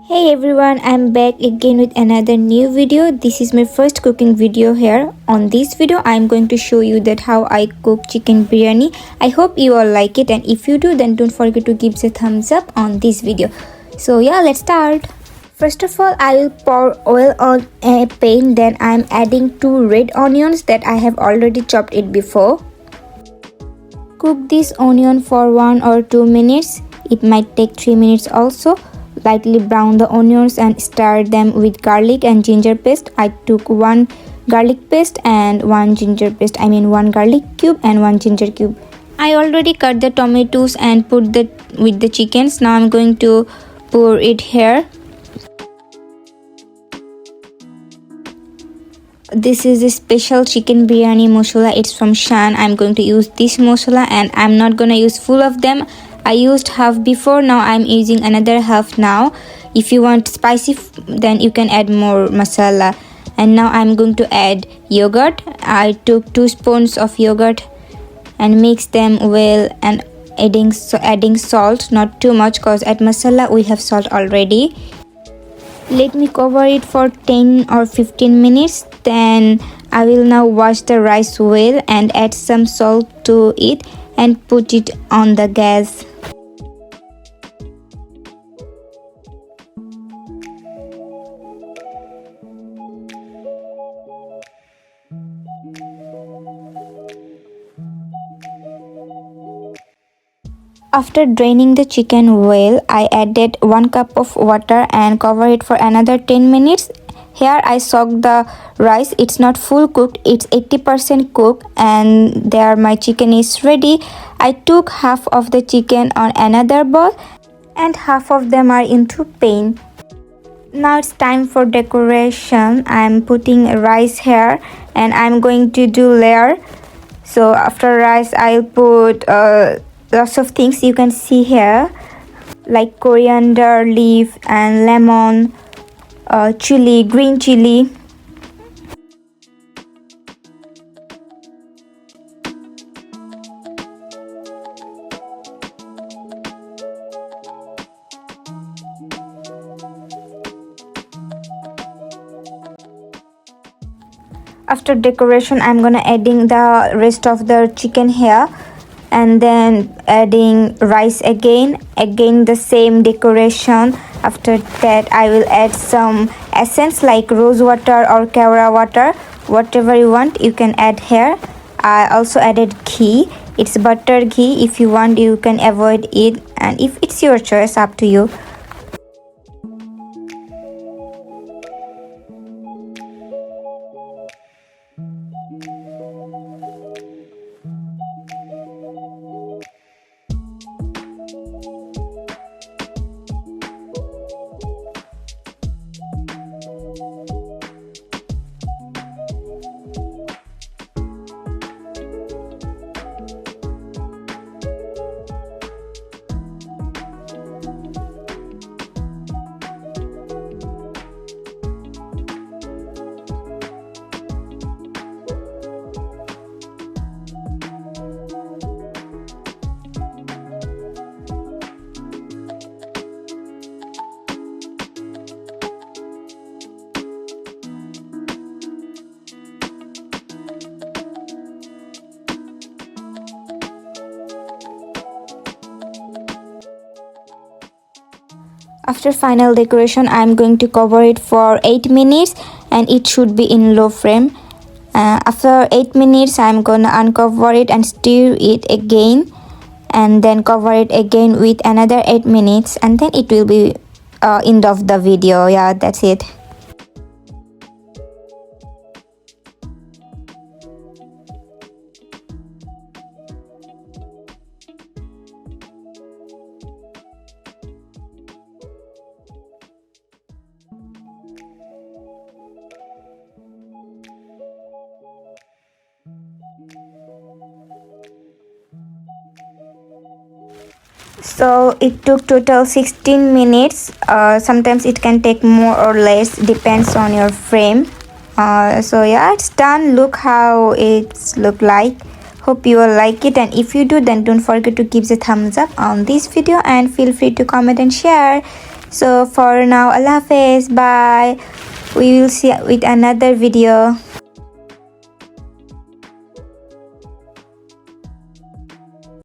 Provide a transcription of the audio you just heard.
Hey everyone, I'm back again with another new video. This is my first cooking video here. On this video, I'm going to show you that how I cook chicken biryani. I hope you all like it, and if you do, then don't forget to give a thumbs up on this video. So yeah, let's start. First of all, I will pour oil on a pan. Then I'm adding 2 red onions that I have already chopped it before. Cook this onion for 1 or 2 minutes. It might take 3 minutes also. Lightly brown the onions and stir them with garlic and ginger paste. I took 1 garlic paste and 1 ginger paste. 1 garlic cube and 1 ginger cube. I already cut the tomatoes and put that with the chickens. Now I'm going to pour it here. This is a special chicken biryani masala. It's from Shan. I'm going to use this masala and I'm not gonna use full of them. I used half before, now I'm using another half now. If you want spicy, then you can add more masala. And now I'm going to add yogurt. I took 2 spoons of yogurt and mix them well, and adding salt, not too much because at masala we have salt already. Let me cover it for 10 or 15 minutes. Then I will now wash the rice well and add some salt to it and put it on the gas. After draining the chicken well, I added 1 cup of water and cover it for another 10 minutes. Here I soaked the rice. It's not full cooked, it's 80% cooked, and there my chicken is ready. I took half of the chicken on another bowl and half of them are into pan. Now it's time for decoration. I'm putting rice here and I'm going to do layer. So after rice I'll put lots of things you can see here, like coriander leaf and lemon, chili, green chili. After decoration, I'm gonna adding the rest of the chicken here, and then adding rice again the same decoration. After that I will add some essence like rose water or kewra water, whatever you want you can add here. I also added ghee. It's butter ghee. If you want you can avoid it, and if it's your choice, up to you. After final decoration, I'm going to cover it for 8 minutes and it should be in low flame. After 8 minutes, I'm gonna uncover it and stir it again, and then cover it again with another 8 minutes, and then it will be end of the video. Yeah, that's it. So it took total 16 minutes. Sometimes it can take more or less, depends on your frame. So yeah, it's done. Look how it's look like. Hope you will like it, and if you do, then don't forget to give the thumbs up on this video and feel free to comment and share. So for now, Allah Hafiz, bye. We will see with another video.